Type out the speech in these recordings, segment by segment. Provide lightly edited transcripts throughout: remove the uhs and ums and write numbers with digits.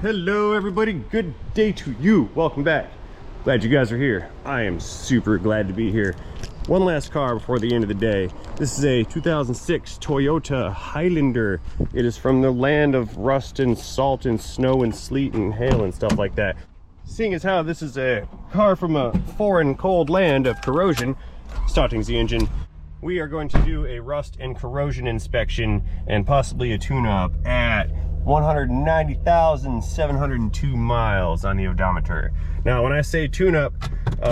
Hello everybody, good day to you. Welcome back. Glad you guys are here. I am super glad to be here. One last car before the end of the day. This is a 2006 Toyota Highlander. It is from the land of rust and salt and snow and sleet and hail and stuff like that. Seeing as how this is a car from a foreign cold land of corrosion, starting the engine, we are going to do a rust and corrosion inspection and possibly a tune-up at 190,702 miles on the odometer. Now, when I say tune-up,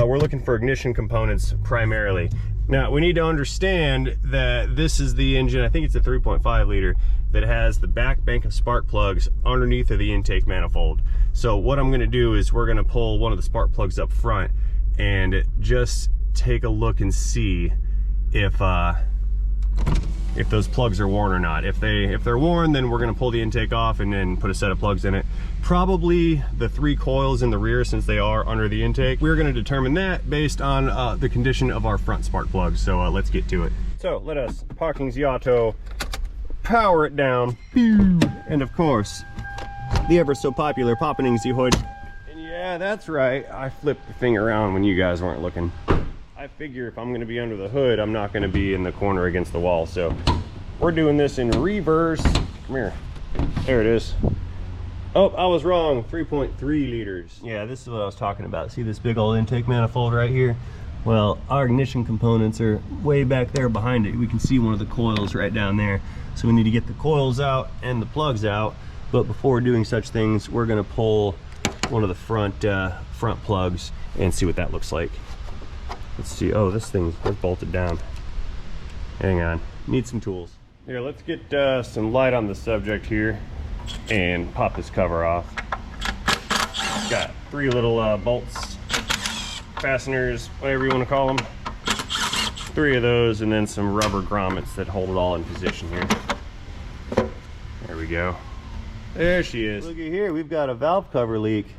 we're looking for ignition components primarily. Now, we need to understand that this is the engine, I think it's a 3.5 liter, that has the back bank of spark plugs underneath of the intake manifold. So what I'm gonna do is we're gonna pull one of the spark plugs up front and just take a look and see if those plugs are worn or not. If they're worn, then we're gonna pull the intake off and then put a set of plugs in it. Probably the 3 coils in the rear, since they are under the intake. We're gonna determine that based on the condition of our front spark plugs. So let's get to it. So let us parking the auto, power it down, and of course, the ever so popular popping the hood. And yeah, that's right, I flipped the thing around when you guys weren't looking. I figure if I'm going to be under the hood, I'm not going to be in the corner against the wall. So we're doing this in reverse. Come here. There it is. Oh, I was wrong. 3.3 liters. Yeah, this is what I was talking about. See this big old intake manifold right here? Well, our ignition components are way back there behind it. We can see one of the coils right down there. So we need to get the coils out and the plugs out. But before doing such things, we're going to pull one of the front plugs and see what that looks like. Let's see. Oh, this thing's bolted down. Hang on. Need some tools. Here, let's get some light on the subject here and pop this cover off. Got 3 little bolts, fasteners, whatever you want to call them. 3 of those, and then some rubber grommets that hold it all in position here. There we go. There she is. Looky here, we've got a valve cover leak.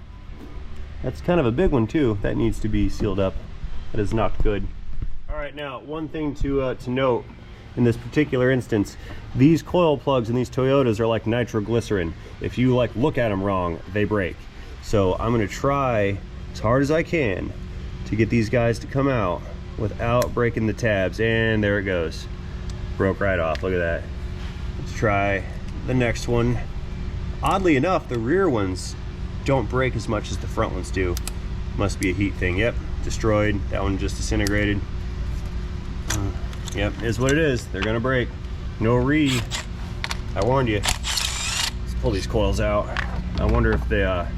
That's kind of a big one too. That needs to be sealed up. That is not good. All right, now one thing to note in this particular instance, these coil plugs in these Toyotas are like nitroglycerin. If you look at them wrong, they break. So I'm gonna try as hard as I can to get these guys to come out without breaking the tabs. And there it goes. Broke right off, look at that. Let's try the next one. Oddly enough, the rear ones don't break as much as the front ones do. Must be a heat thing. Yep, destroyed. That one just disintegrated. Yep, is what it is. They're gonna break. No I warned you. Let's pull these coils out. I wonder if they're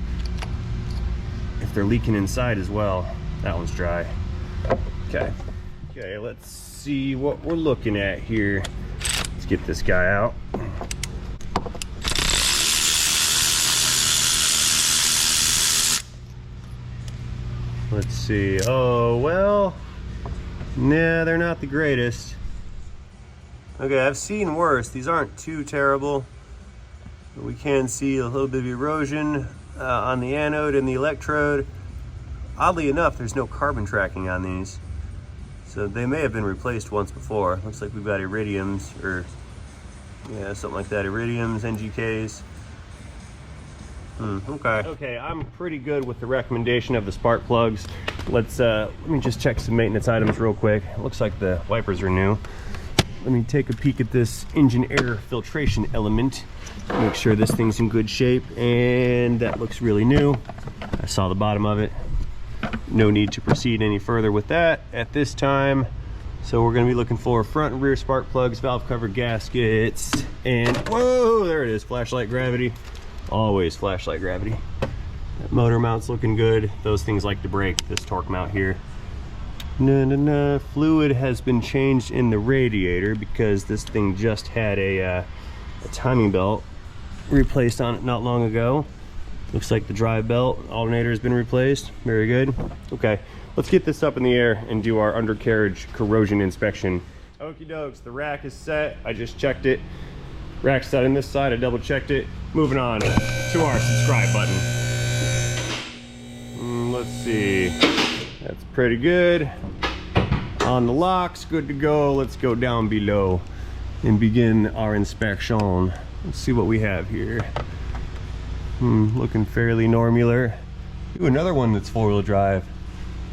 leaking inside as well. That one's dry. Okay, let's see what we're looking at here. Let's get this guy out. Let's see. Oh, well, nah, they're not the greatest. Okay, I've seen worse. These aren't too terrible. We can see a little bit of erosion on the anode and the electrode. Oddly enough, there's no carbon tracking on these. So they may have been replaced once before. Looks like we've got iridiums, or yeah, something like that. Iridiums, NGKs. Okay, I'm pretty good with the recommendation of the spark plugs. Let me just check some maintenance items real quick. It looks like the wipers are new. Let me take a peek at this engine air filtration element. Make sure this thing's in good shape, and that looks really new. I saw the bottom of it. No need to proceed any further with that at this time. So we're gonna be looking for front and rear spark plugs, valve cover gaskets, and whoa, there it is, flashlight gravity. Always flashlight gravity. That motor mount's looking good. Those things like to break, this torque mount here. Fluid has been changed in the radiator because this thing just had a timing belt replaced on it not long ago. Looks like the drive belt alternator has been replaced. Very good. Okay, let's get this up in the air and do our undercarriage corrosion inspection. Okie dokes, the rack is set. I just checked it. Rack's set on this side, I double checked it. Moving on to our subscribe button. Let's see, that's pretty good. On the locks, good to go. Let's go down below and begin our inspection. Let's see what we have here. Looking fairly normular. Ooh, another one that's four-wheel drive.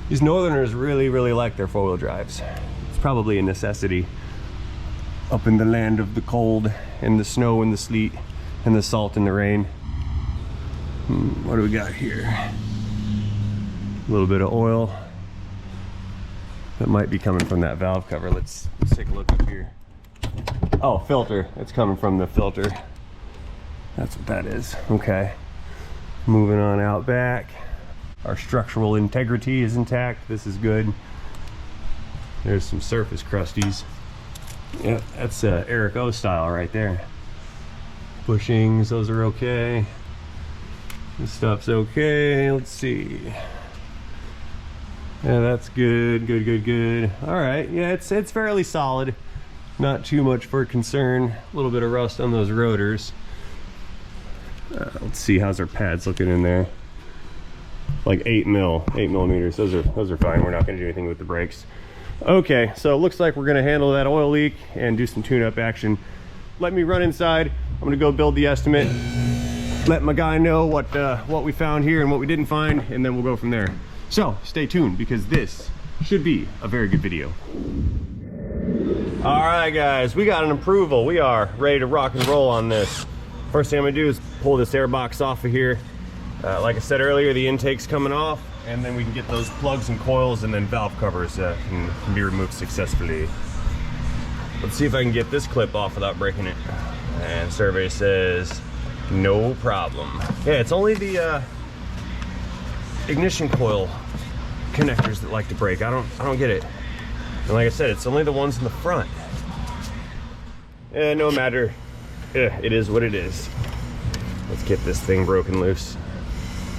These Northerners really like their four-wheel drives. It's probably a necessity up in the land of the cold and the snow and the sleet and the salt and the rain. What do we got here? A little bit of oil that might be coming from that valve cover. Let's take a look up here. Oh, filter. It's coming from the filter. That's what that is. Okay. Moving on out back. Our structural integrity is intact. This is good. There's some surface crusties. Yeah, that's Eric O style right there. Bushings, those are okay. This stuff's okay. Let's see. Yeah, that's good. Good. All right. Yeah, it's fairly solid. Not too much for concern. A little bit of rust on those rotors. Let's see, how's our pads looking in there? Like 8 millimeters. Those are fine. We're not going to do anything with the brakes. Okay, so it looks like we're going to handle that oil leak and do some tune-up action. Let me run inside. I'm going to go build the estimate. Let my guy know what we found here and what we didn't find, and then we'll go from there. So stay tuned, because this should be a very good video. All right, guys, we got an approval. We are ready to rock and roll on this. First thing I'm gonna do is pull this air box off of here. Like I said earlier, the intake's coming off, and then we can get those plugs and coils and then valve covers can be removed successfully. Let's see if I can get this clip off without breaking it. And survey says no problem. Yeah, it's only the ignition coil connectors that like to break. I don't get it. And like I said, it's only the ones in the front. No matter. Yeah, it is what it is. Let's get this thing broken loose.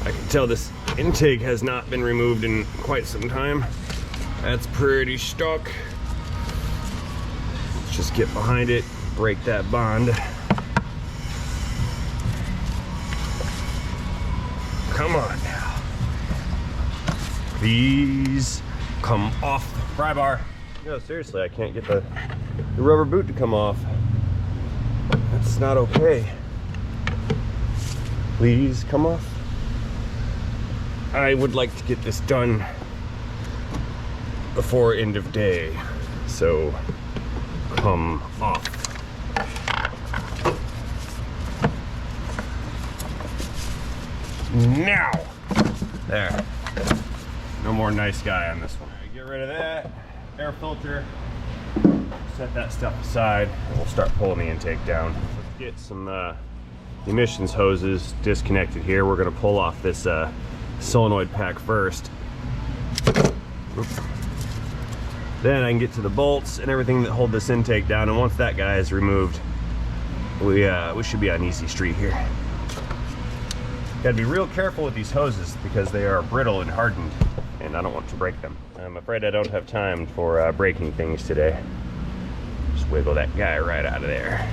I can tell this intake has not been removed in quite some time. That's pretty stuck. Let's just get behind it, break that bond. Come on now. Please come off the pry bar. No, seriously, I can't get the rubber boot to come off. That's not okay. Please come off. I would like to get this done before end of day, so come off. Now! There. No more nice guy on this one. Get rid of that air filter. Set that stuff aside, and we'll start pulling the intake down. Let's get some emissions hoses disconnected here. We're going to pull off this solenoid pack first. Then I can get to the bolts and everything that hold this intake down, and once that guy is removed, we should be on easy street here. Gotta be real careful with these hoses because they are brittle and hardened, and I don't want to break them. I'm afraid I don't have time for breaking things today. Just wiggle that guy right out of there.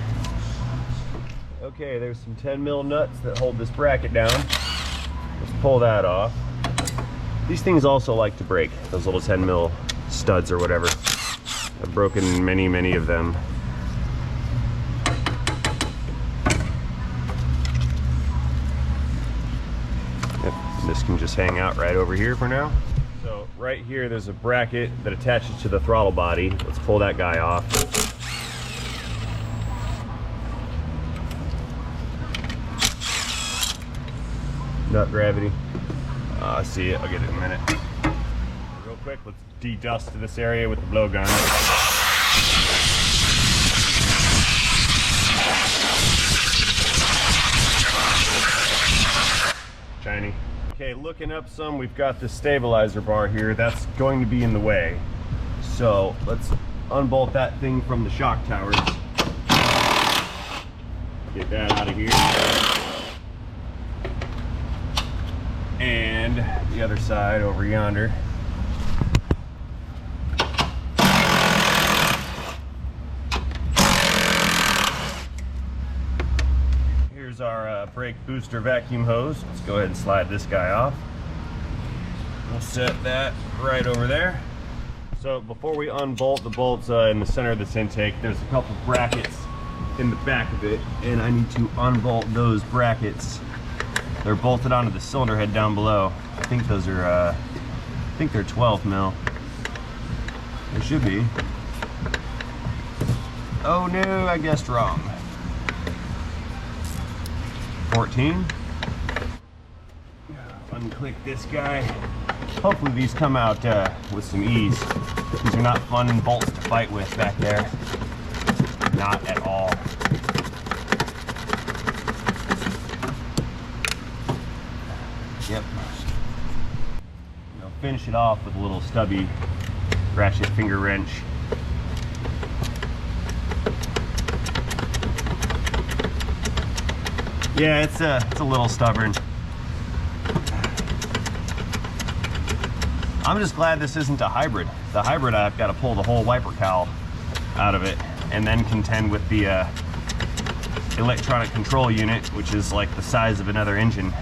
Okay, there's some 10 mil nuts that hold this bracket down. Let's pull that off. These things also like to break, those little 10 mil studs or whatever. I've broken many of them. Yep, this can just hang out right over here for now. So right here there's a bracket that attaches to the throttle body. Let's pull that guy off. Nut gravity. I see it. I'll get it in a minute. Real quick, let's de-dust this area with the blowgun. Shiny. Okay, looking up some, we've got this stabilizer bar here. That's going to be in the way. So let's unbolt that thing from the shock towers. Get that out of here. And the other side over yonder. Here's our brake booster vacuum hose. Let's go ahead and slide this guy off. We'll set that right over there. So before we unbolt the bolts in the center of this intake, there's a couple brackets in the back of it, and I need to unbolt those brackets They're bolted onto the cylinder head down below. I think those are, I think they're 12 mil. They should be. Oh no, I guessed wrong. 14. Unclick this guy. Hopefully these come out with some ease. These are not fun bolts to fight with back there. Not at all. Yep. I'll finish it off with a little stubby ratchet finger wrench. Yeah, it's a little stubborn. I'm just glad this isn't a hybrid. The hybrid, I've got to pull the whole wiper cowl out of it and then contend with the electronic control unit, which is like the size of another engine.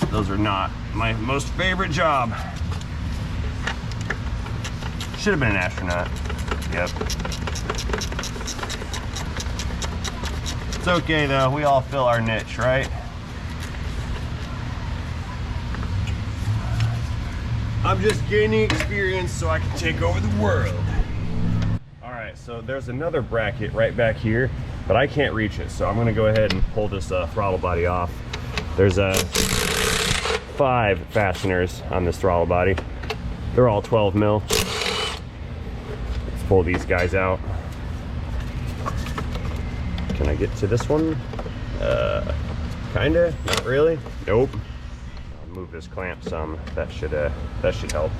Those are not my most favorite job. Should have been an astronaut. Yep. It's okay though, we all fill our niche, right? I'm just gaining experience so I can take over the world. All right, so there's another bracket right back here, but I can't reach it, so I'm gonna go ahead and pull this throttle body off. There's 5 fasteners on this throttle body. They're all 12 mil. Let's pull these guys out. Can I get to this one? Kinda, not really. Nope. I'll move this clamp some. That should help.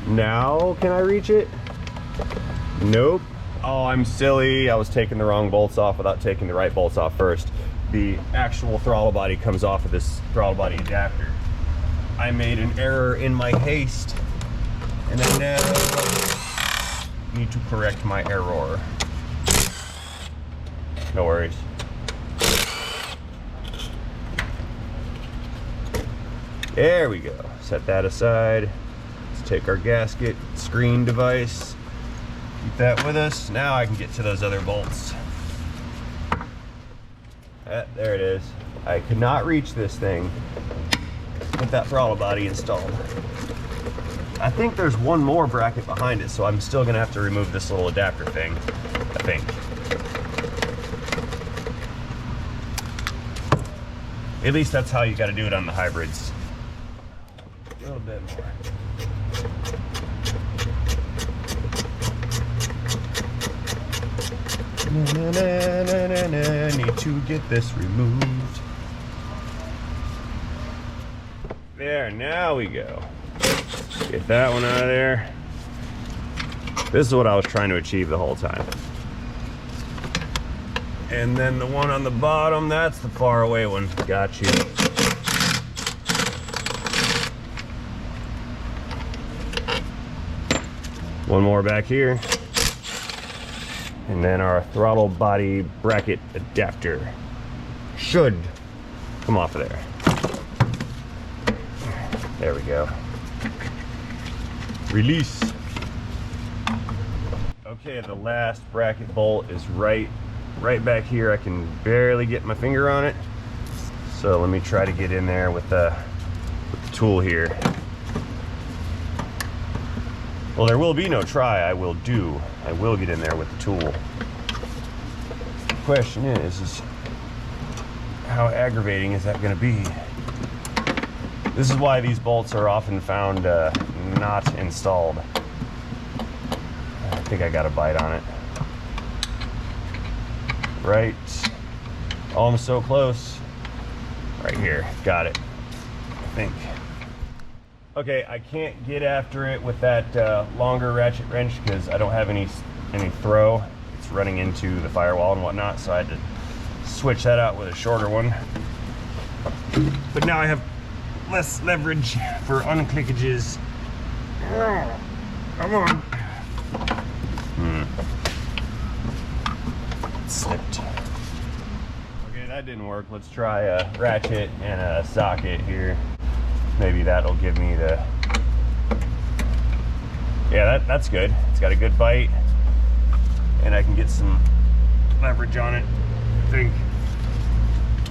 Now, can I reach it? Nope. Oh, I'm silly. I was taking the wrong bolts off without taking the right bolts off first. The actual throttle body comes off of this throttle body adapter. I made an error in my haste, and I now need to correct my error. No worries. There we go. Set that aside. Let's take our gasket screen device. Keep that with us. Now I can get to those other bolts. There it is. I could not reach this thing with that throttle body installed. I think there's one more bracket behind it, so I'm still gonna have to remove this little adapter thing, I think. At least that's how you gotta do it on the hybrids. A little bit more. Need to get this removed. There, now we go. Get that one out of there. This is what I was trying to achieve the whole time. And then the one on the bottom, that's the far away one. Got you. One more back here. And then our throttle body bracket adapter should come off of there. There we go. Release. Okay, the last bracket bolt is right back here. I can barely get my finger on it. So let me try to get in there with the tool here. Well, there will be no try. I will get in there with the tool. The question is how aggravating is that going to be? This is why these bolts are often found not installed. I think I got a bite on it. Right. Oh, I'm so close. Right here. Got it. I think. Okay, I can't get after it with that longer ratchet wrench because I don't have any throw. It's running into the firewall and whatnot, so I had to switch that out with a shorter one. But now I have less leverage for unclickages. Come on. It slipped. Okay, that didn't work. Let's try a ratchet and a socket here. Maybe that'll give me the... Yeah, that's good. It's got a good bite. And I can get some leverage on it, I think.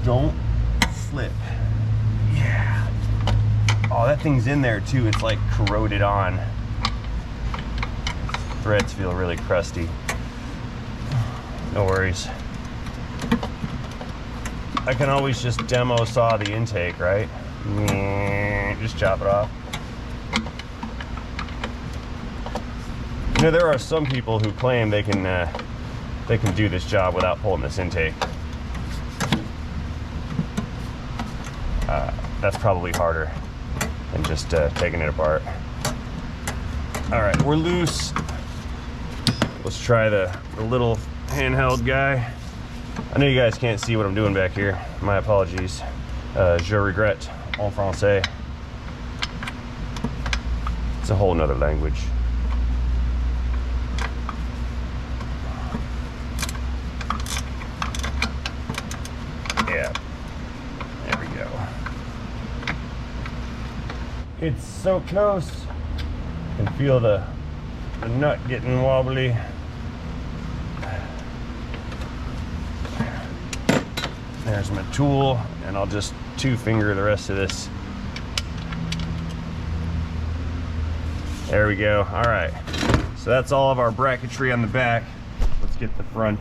Don't flip. Yeah. Oh, that thing's in there too. It's like corroded on. Threads feel really crusty. No worries. I can always just demo saw the intake, right? Just chop it off. You know, there are some people who claim they can do this job without pulling this intake. That's probably harder than just taking it apart. All right, we're loose. Let's try the little handheld guy. I know you guys can't see what I'm doing back here. My apologies. Je regrette en français. It's a whole nother language. Yeah, there we go. It's so close. You can feel the nut getting wobbly. There's my tool, and I'll just two-finger the rest of this. There we go. All right, so that's all of our bracketry on the back. Let's get the front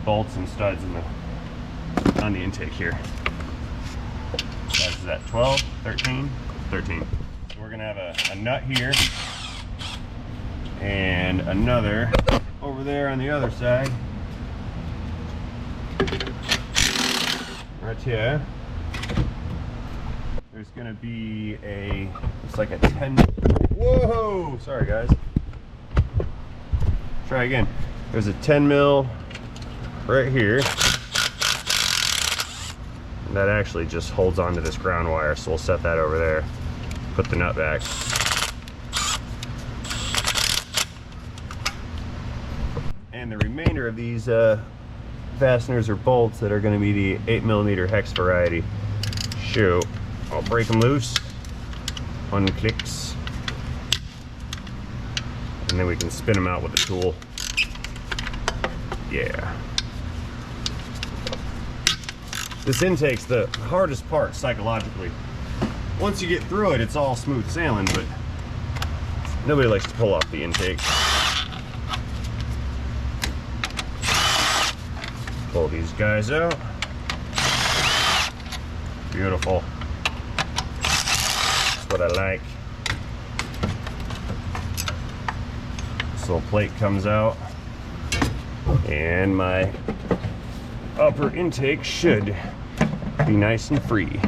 bolts and studs on the intake here. Size is that 12, 13, 13. So we're gonna have a nut here and another over there on the other side. Right here, there's gonna be it's like a 10, whoa, sorry guys. Try again. There's a 10 mil right here. And that actually just holds onto this ground wire, so we'll set that over there. Put the nut back. And the remainder of these fasteners or bolts that are going to be the 8mm hex variety. Shoot, I'll break them loose. Unclicks. And then we can spin them out with the tool. Yeah. This intake's the hardest part psychologically. Once you get through it, it's all smooth sailing, but nobody likes to pull off the intake. Pull these guys out. Beautiful. That's what I like. This little plate comes out, and my upper intake should be nice and free.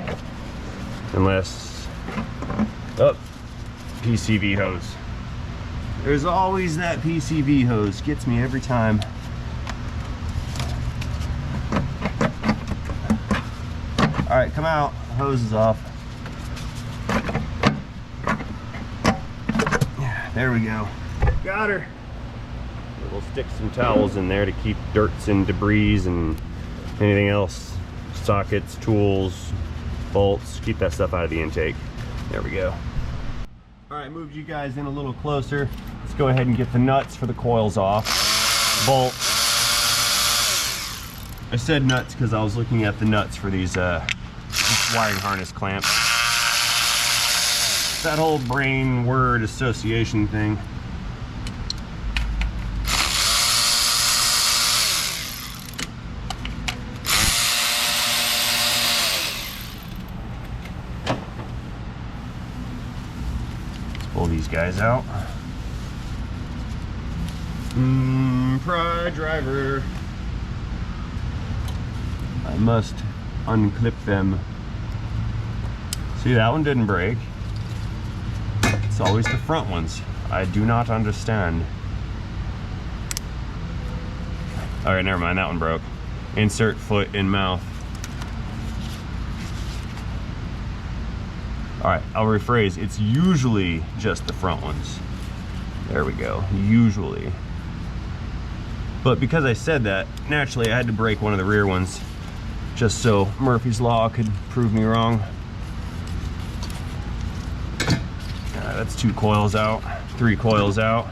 Unless, oh, PCV hose. There's always that PCV hose. Gets me every time. All right, come out. Hose is off. Yeah, there we go. Got her. We'll stick some towels in there to keep dirts and debris and anything else. Sockets, tools, bolts. Keep that stuff out of the intake. There we go. All right, moved you guys in a little closer. Let's go ahead and get the nuts for the coils off. Bolts. I said nuts because I was looking at the nuts for these wiring harness clamps. That whole brain word association thing. Let's pull these guys out. Pry driver. I must unclip them. See, that one didn't break. It's always the front ones. I do not understand. All right, never mind, that one broke. Insert foot in mouth. All right, I'll rephrase. It's usually just the front ones. There we go, usually. But because I said that, naturally I had to break one of the rear ones just so Murphy's Law could prove me wrong. That's 2 coils out, 3 coils out.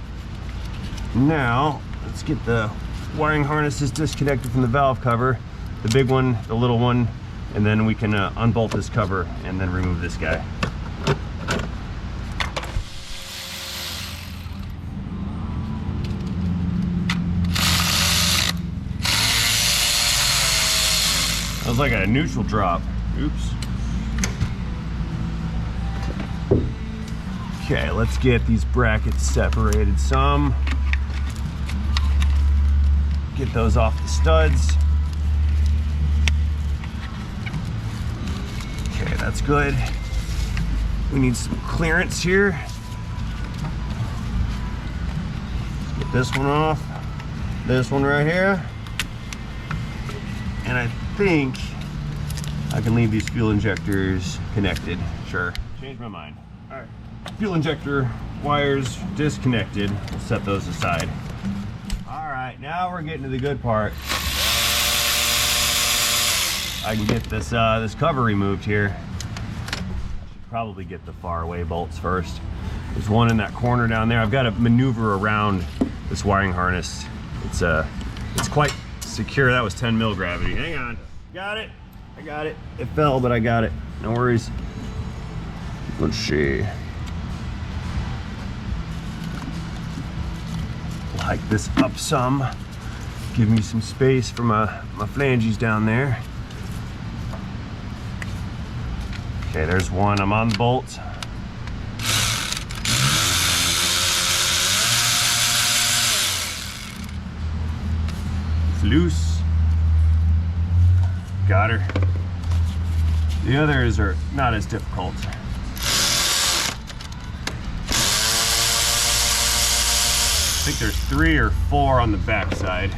Now, let's get the wiring harnesses disconnected from the valve cover. The big one, the little one, and then we can unbolt this cover and then remove this guy. That was like a neutral drop. Oops. Okay, let's get these brackets separated some. Get those off the studs. Okay, that's good. We need some clearance here. Get this one off. This one right here. And I think I can leave these fuel injectors connected. Sure. Changed my mind. All right. Fuel injector wires disconnected. We'll set those aside. All right, now we're getting to the good part. I can get this this cover removed here. I should probably get the far away bolts first. There's one in that corner down there. I've got to maneuver around this wiring harness. It's quite secure. That was 10 mil gravity. Hang on. Got it. I got it. It fell, but I got it. No worries. Let's see. Hike this up some. Give me some space for my flanges down there. Okay, there's one. I'm on the bolt. It's loose. Got her. The others are not as difficult. I think there's 3 or 4 on the back side.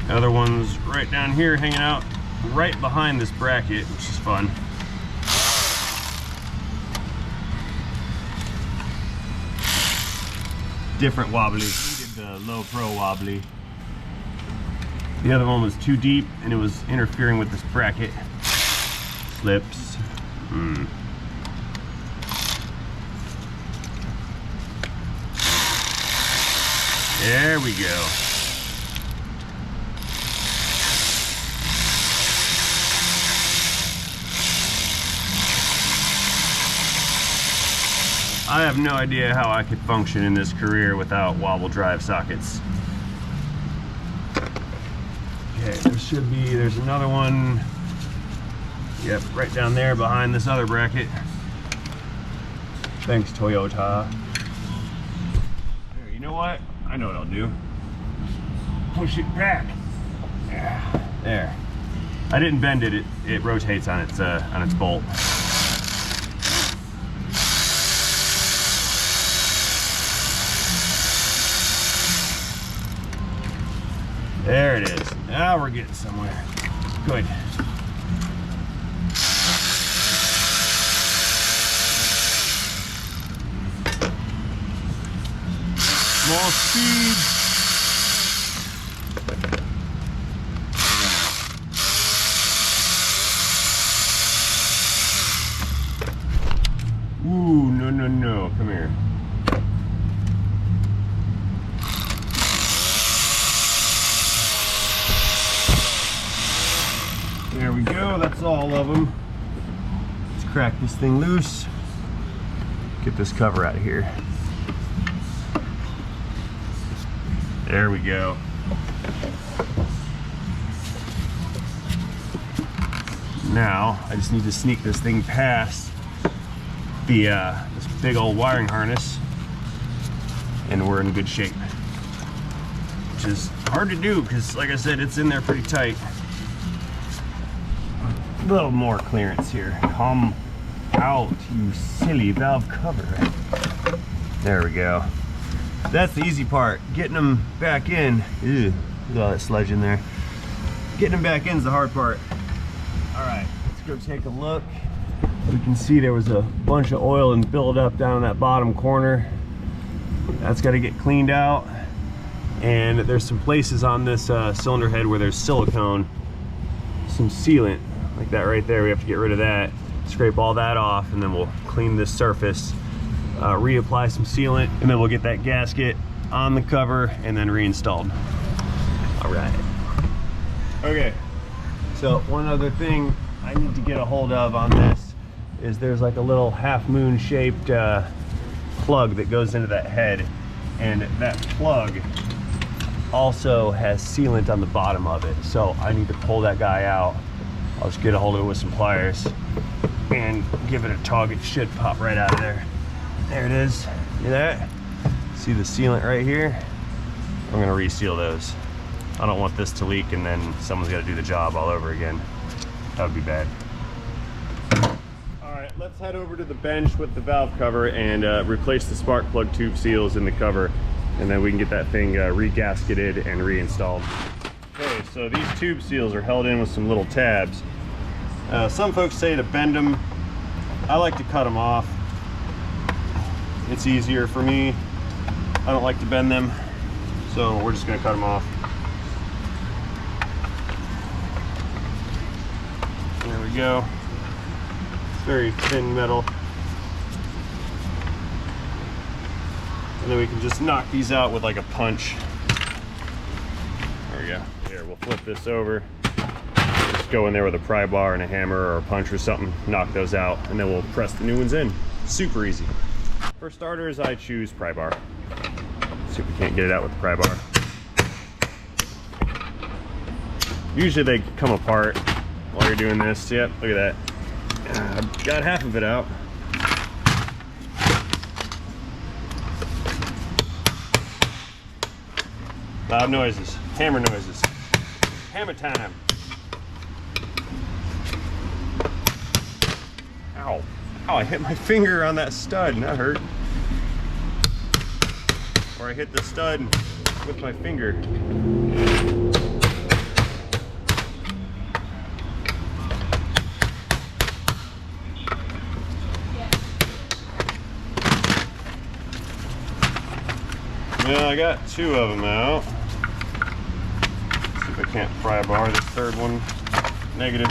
The other one's right down here hanging out right behind this bracket, which is fun. Different wobbly. We did the low pro wobbly. The other one was too deep and it was interfering with this bracket. Slips. There we go. I have no idea how I could function in this career without wobble drive sockets. Okay, there's another one. Yep, right down there behind this other bracket. Thanks, Toyota. There, you know what? I know what I'll do. Push it back. Yeah, there. I didn't bend it. It rotates on its bolt. There it is. Now we're getting somewhere. Good. Small speed. Ooh, no. Come here. There we go. That's all of them. Let's crack this thing loose. Get this cover out of here. There we go. Now I just need to sneak this thing past the this big old wiring harness, and we're in good shape. Which is hard to do because, like I said, it's in there pretty tight. A little more clearance here. Come out, you silly valve cover. There we go. That's the easy part. Getting them back in. Ew, look at all that sludge in there. Getting them back in is the hard part. All right, let's go take a look. We can see there was a bunch of oil and buildup down in that bottom corner. That's got to get cleaned out. And there's some places on this cylinder head where there's silicone, some sealant, like that right there. We have to get rid of that. Scrape all that off, and then we'll clean this surface. Reapply some sealant, and then we'll get that gasket on the cover and then reinstalled. All right. Okay, so one other thing I need to get a hold of on this is there's like a little half moon shaped plug that goes into that head, and that plug also has sealant on the bottom of it, so I need to pull that guy out. I'll just get a hold of it with some pliers and give it a tug. It should pop right out of there. There it is. See that? See the sealant right here? I'm gonna reseal those. I don't want this to leak and then someone's got to do the job all over again. That would be bad. All right, let's head over to the bench with the valve cover and replace the spark plug tube seals in the cover, and then we can get that thing re-gasketed and reinstalled. Okay, so these tube seals are held in with some little tabs. Some folks say to bend them. I like to cut them off. It's easier for me. I don't like to bend them, so we're just gonna cut them off. There we go. It's very thin metal. And then we can just knock these out with like a punch. There we go. Here, we'll flip this over. Just go in there with a pry bar and a hammer or a punch or something, knock those out, and then we'll press the new ones in. Super easy. For starters, I choose pry bar. See if we can't get it out with the pry bar. Usually they come apart while you're doing this. Yep, look at that. I've got half of it out. Loud noises, hammer noises. Hammer time. Ow. Ow, I hit my finger on that stud and that hurt. Or I hit the stud with my finger. Yeah, I got two of them out. Let's see if I can't pry bar this third one. Negative.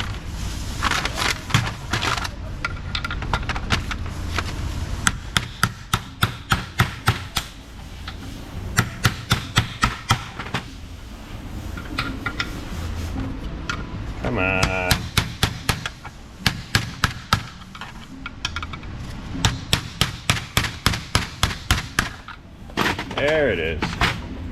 Come on. There it is.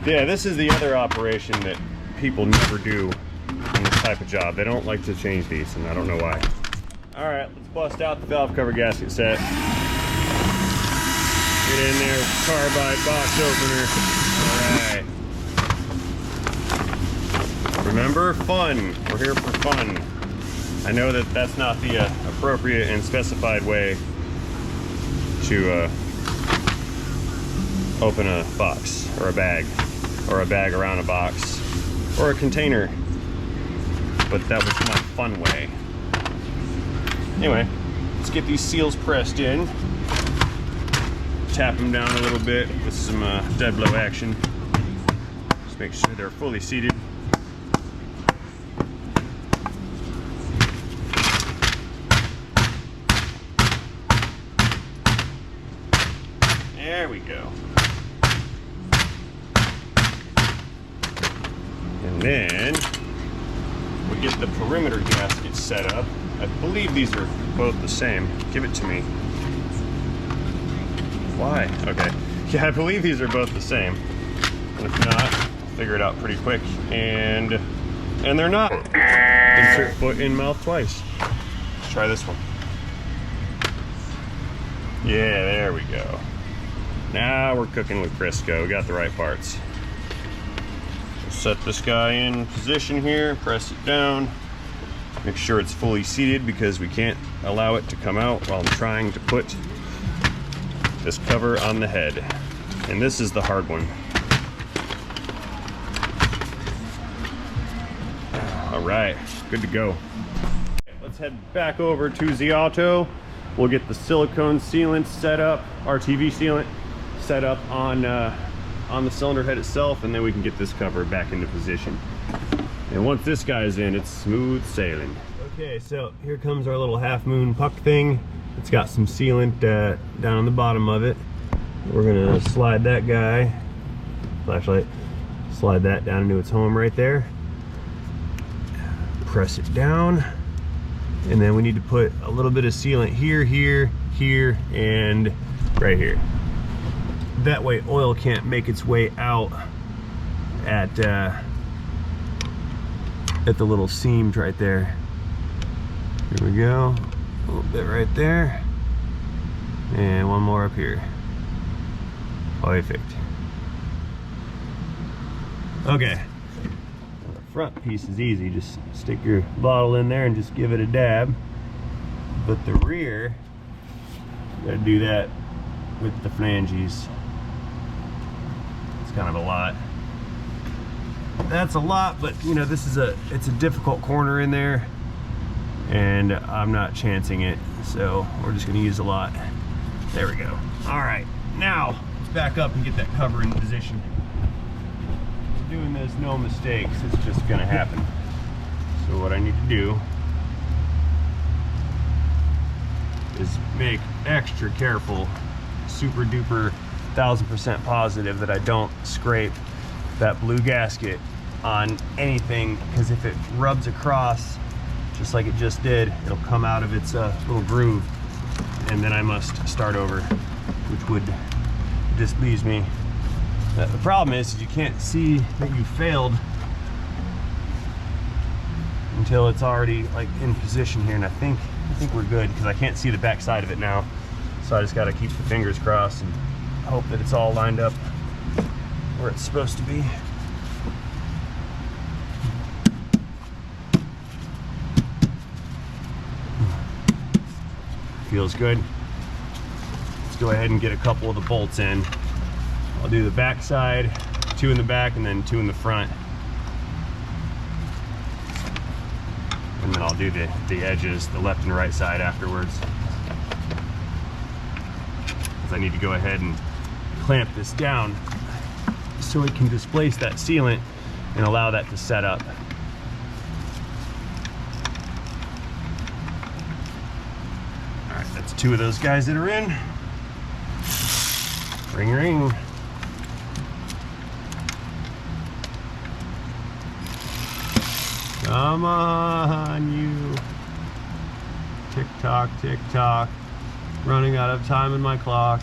Yeah, this is the other operation that people never do on this type of job. They don't like to change these, and I don't know why. All right, let's bust out the valve cover gasket set. Get in there, carbide box opener. All right. Remember, fun. We're here for fun. I know that that's not the appropriate and specified way to open a box or a bag around a box or a container, but that was my fun way. Anyway, let's get these seals pressed in. Tap them down a little bit with some dead blow action. Just make sure they're fully seated. There we go. And then we get the perimeter gasket set up. I believe these are both the same. Give it to me. Why? Okay. Yeah, I believe these are both the same. If not, figure it out pretty quick. And they're not. Insert foot in mouth twice. Let's try this one. Yeah, there we go. Now we're cooking with Crisco. We got the right parts. Set this guy in position here, press it down, make sure it's fully seated because we can't allow it to come out while I'm trying to put this cover on the head. And this is the hard one. All right, good to go. Let's head back over to the auto. We'll get the silicone sealant set up, RTV sealant set up on the cylinder head itself, and then we can get this cover back into position. And once this guy's in, it's smooth sailing. Okay, so here comes our little half moon puck thing. It's got some sealant down on the bottom of it. We're gonna slide that guy, flashlight, slide that down into its home right there. Press it down. And then we need to put a little bit of sealant here, here, here, and right here. That way oil can't make its way out at the little seams right there. Here we go, a little bit right there, and one more up here. Perfect. Okay, the front piece is easy. Just stick your bottle in there and just give it a dab. But the rear, you gotta do that with the flanges. It's kind of a lot. That's a lot, but you know, it's a difficult corner in there, and I'm not chancing it, so we're just gonna use a lot. There we go. All right, now let's back up and get that cover in position. Doing this, no mistakes, it's just gonna happen. So what I need to do is make extra careful, super duper 1000% positive that I don't scrape that blue gasket on anything, because if it rubs across just like it just did, it'll come out of its little groove, and then I must start over, which would displease me. The problem is you can't see that you failed until it's already like in position here, and I think we're good, because I can't see the back side of it now, so I just got to keep the fingers crossed and hope that it's all lined up where it's supposed to be. Feels good. Let's go ahead and get a couple of the bolts in. I'll do the back side, 2 in the back and then 2 in the front. And then I'll do the edges, the left and right side afterwards. Because I need to go ahead and clamp this down so it can displace that sealant and allow that to set up. All right, that's 2 of those guys that are in. Ring, ring. Come on, you. Tick tock, tick tock. Running out of time in my clock.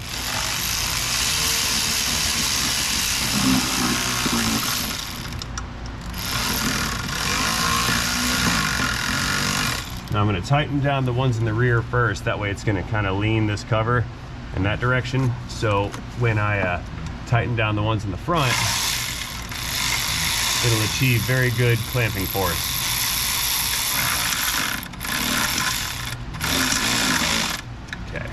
Now I'm going to tighten down the ones in the rear first. That way it's going to kind of lean this cover in that direction. So when I tighten down the ones in the front, it'll achieve very good clamping force. Okay.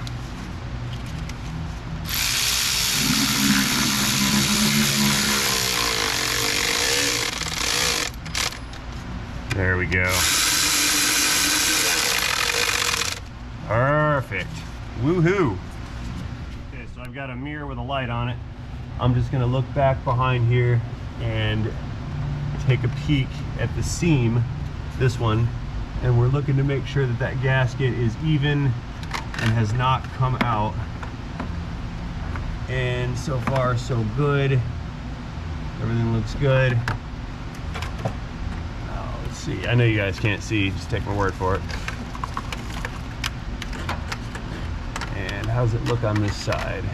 There we go. Perfect. Woohoo. Okay, so I've got a mirror with a light on it. I'm just gonna look back behind here and take a peek at the seam, this one, and we're looking to make sure that that gasket is even and has not come out. And so far so good. Everything looks good. Oh, let's see. I know you guys can't see, just take my word for it. And how's it look on this side?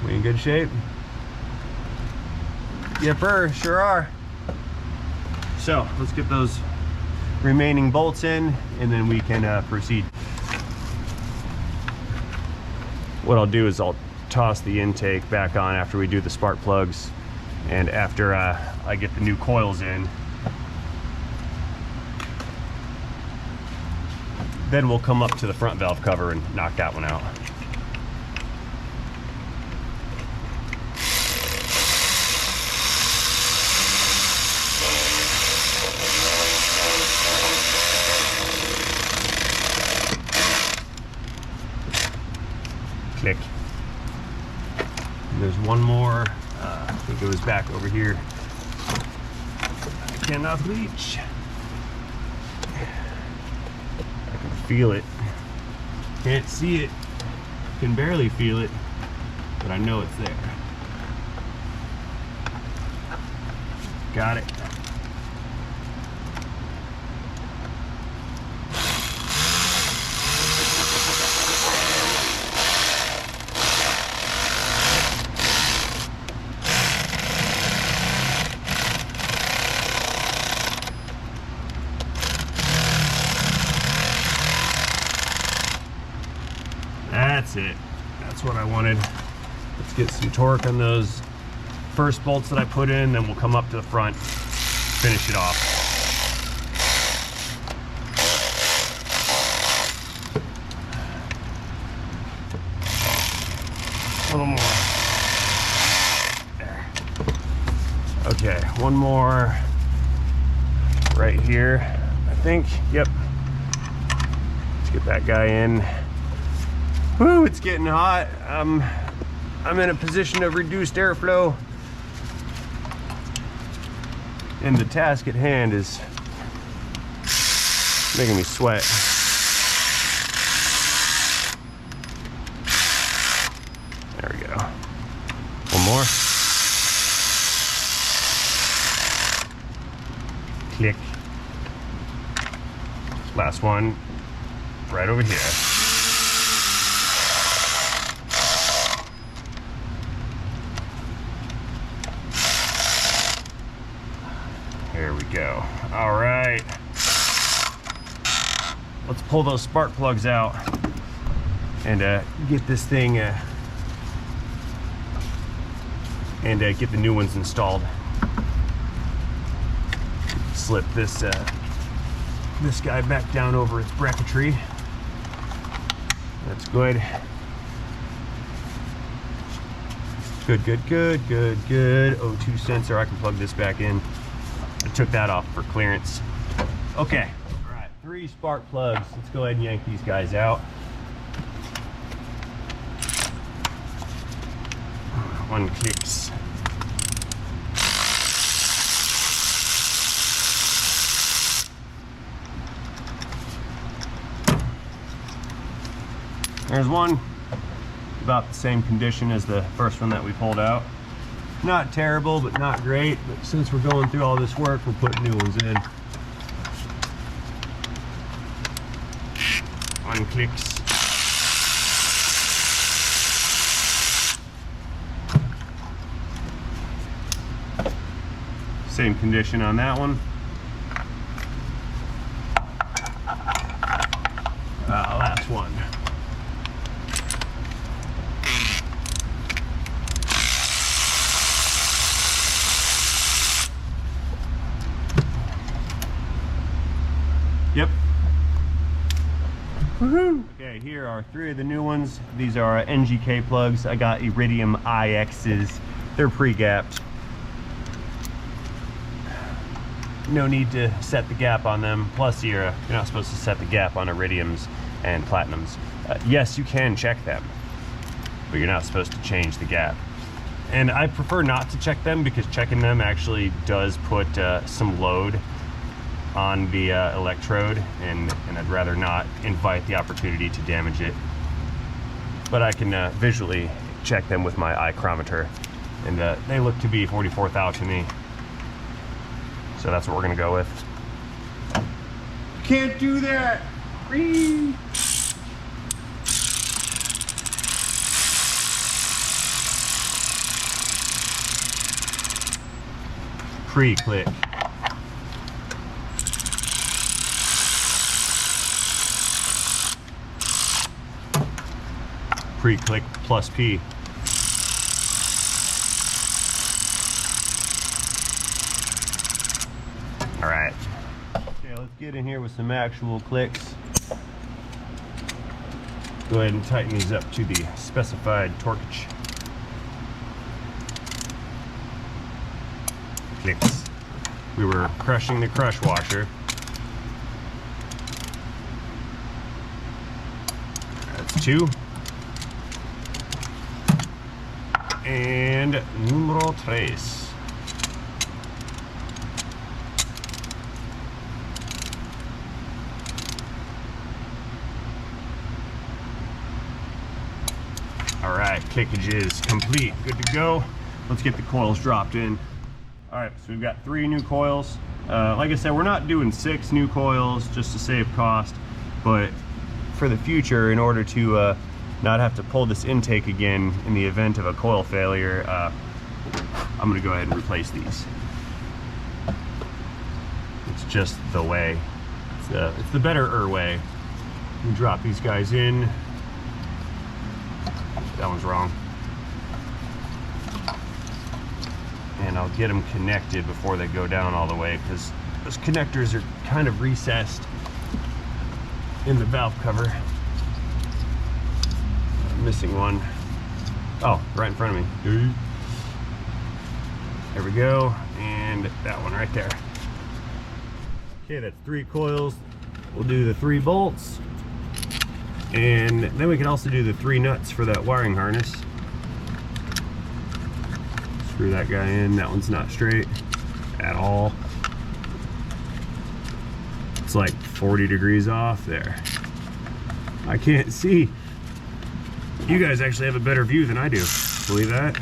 We in good shape? Yepper, sure are. So let's get those remaining bolts in, and then we can proceed. What I'll do is I'll toss the intake back on after we do the spark plugs, and after I get the new coils in. Then we'll come up to the front valve cover and knock that one out. Click. And there's one more, I think it was back over here. I cannot reach. I can feel it. Can't see it. Can barely feel it, but I know it's there. Got it. That's it. That's what I wanted. Let's get some torque on those first bolts that I put in, then we'll come up to the front, finish it off. A little more. There. Okay, one more right here, I think. Yep. Let's get that guy in. Woo, it's getting hot. I'm in a position of reduced airflow, and the task at hand is making me sweat. There we go. One more. Click. Last one, right over here. There we go. All right. Let's pull those spark plugs out and get this thing and get the new ones installed. Slip this this guy back down over its bracketry. That's good. Good, good, good, good, good. O2 sensor, I can plug this back in. I took that off for clearance. Okay, all right, 3 spark plugs. Let's go ahead and yank these guys out. One clicks. There's one, about the same condition as the first one that we pulled out. Not terrible, but not great. But since we're going through all this work, we'll put new ones in. One clicks. Same condition on that one. Last one. Yep. Woohoo! Okay, here are 3 of the new ones. These are NGK plugs. I got Iridium IXs. They're pre-gapped. No need to set the gap on them. Plus, you're not supposed to set the gap on Iridiums and Platinums. Yes, you can check them, but you're not supposed to change the gap. And I prefer not to check them because checking them actually does put some load on the electrode, and I'd rather not invite the opportunity to damage it. But I can visually check them with my eye chronometer, and they look to be 44 thou to me. So that's what we're gonna go with. Can't do that! Whee! Pre-click. Pre-click plus P. All right. Okay, let's get in here with some actual clicks. Go ahead and tighten these up to the specified torquage. Clicks. We were crushing the crush washer. That's 2. And numero 3. All right, clickage is complete, good to go. Let's get the coils dropped in. All right, so we've got 3 new coils. Like I said, we're not doing 6 new coils just to save cost, but for the future, in order to not have to pull this intake again in the event of a coil failure, I'm gonna go ahead and replace these. It's just the way. It's the better way. You drop these guys in. that one's wrong. And I'll get them connected before they go down all the way, because those connectors are kind of recessed in the valve cover. I'm missing one. Oh, right in front of me. There we go, and that one right there. Okay, that's 3 coils. We'll do the 3 bolts, and then we can also do the 3 nuts for that wiring harness. Screw that guy in. That one's not straight at all. It's like 40 degrees off there. I can't see. You guys actually have a better view than I do. Believe that?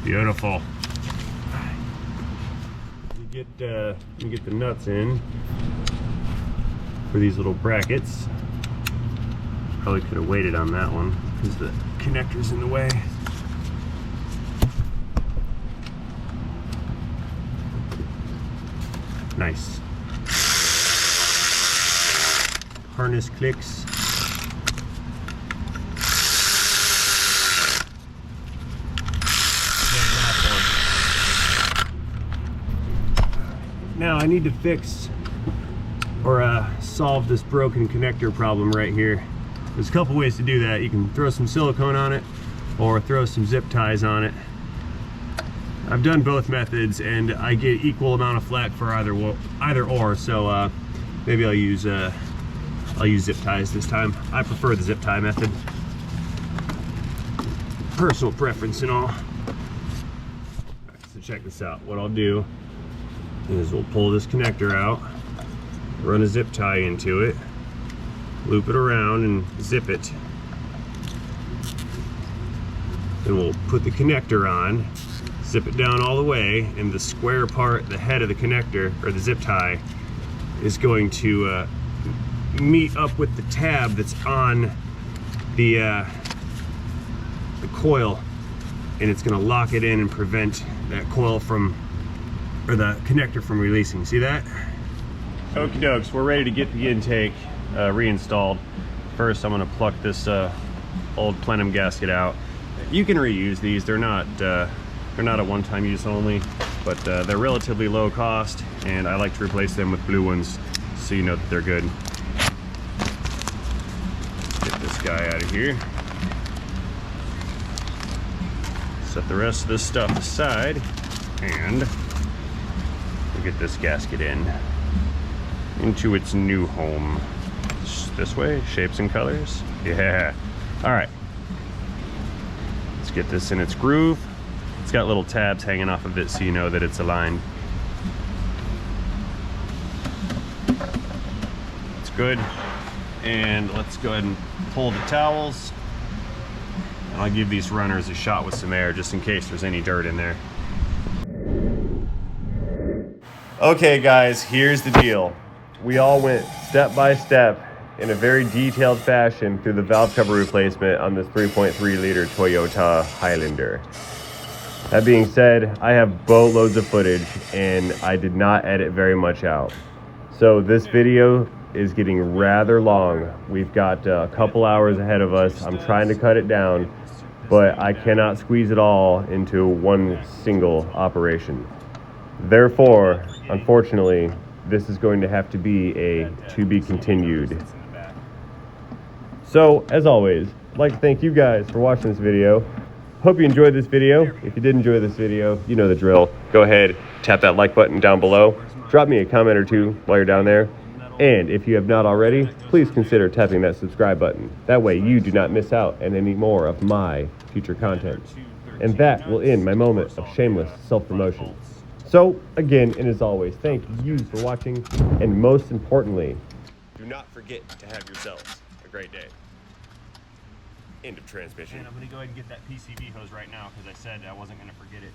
Beautiful. You get the nuts in for these little brackets. Probably could have waited on that one because the connector's in the way. Nice. Harness clicks. Now I need to fix or solve this broken connector problem right here. There's a couple ways to do that. You can throw some silicone on it or throw some zip ties on it. I've done both methods and I get equal amount of flack for either or, so maybe I'll use zip ties this time. I prefer the zip tie method. Personal preference and all. So check this out. What I'll do is we'll pull this connector out, run a zip tie into it, loop it around and zip it. Then we'll put the connector on, zip it down all the way, and the square part, the head of the connector, or the zip tie, is going to meet up with the tab that's on the coil, and it's going to lock it in and prevent that coil from, or the connector from releasing. See that? Okie dokes, we're ready to get the intake reinstalled. First, I'm going to pluck this old plenum gasket out. You can reuse these. They're not a one-time use only, but they're relatively low cost, and I like to replace them with blue ones so you know that they're good. Get this guy out of here. Set the rest of this stuff aside, and we'll get this gasket into its new home. This way, shapes and colors. Yeah. All right. Let's get this in its groove. It's got little tabs hanging off of it so you know that it's aligned. It's good. And let's go ahead and pull the towels. And I'll give these runners a shot with some air just in case there's any dirt in there. Okay guys, here's the deal. We all went step by step in a very detailed fashion through the valve cover replacement on this 3.3 liter Toyota Highlander. That being said, I have boatloads of footage and I did not edit very much out. So this video is getting rather long. We've got a couple hours ahead of us. I'm trying to cut it down, but I cannot squeeze it all into one single operation. Therefore, unfortunately, this is going to have to be a to be continued. So, as always, I'd like to thank you guys for watching this video. Hope you enjoyed this video. If you did enjoy this video, you know the drill. Go ahead, tap that like button down below. Drop me a comment or two while you're down there. And if you have not already, please consider tapping that subscribe button. That way you do not miss out on any more of my future content. And that will end my moment of shameless self-promotion. So, again, and as always, thank you for watching, and most importantly, do not forget to have yourselves a great day. End of transmission. And I'm going to go ahead and get that PCV hose right now because I said I wasn't going to forget it.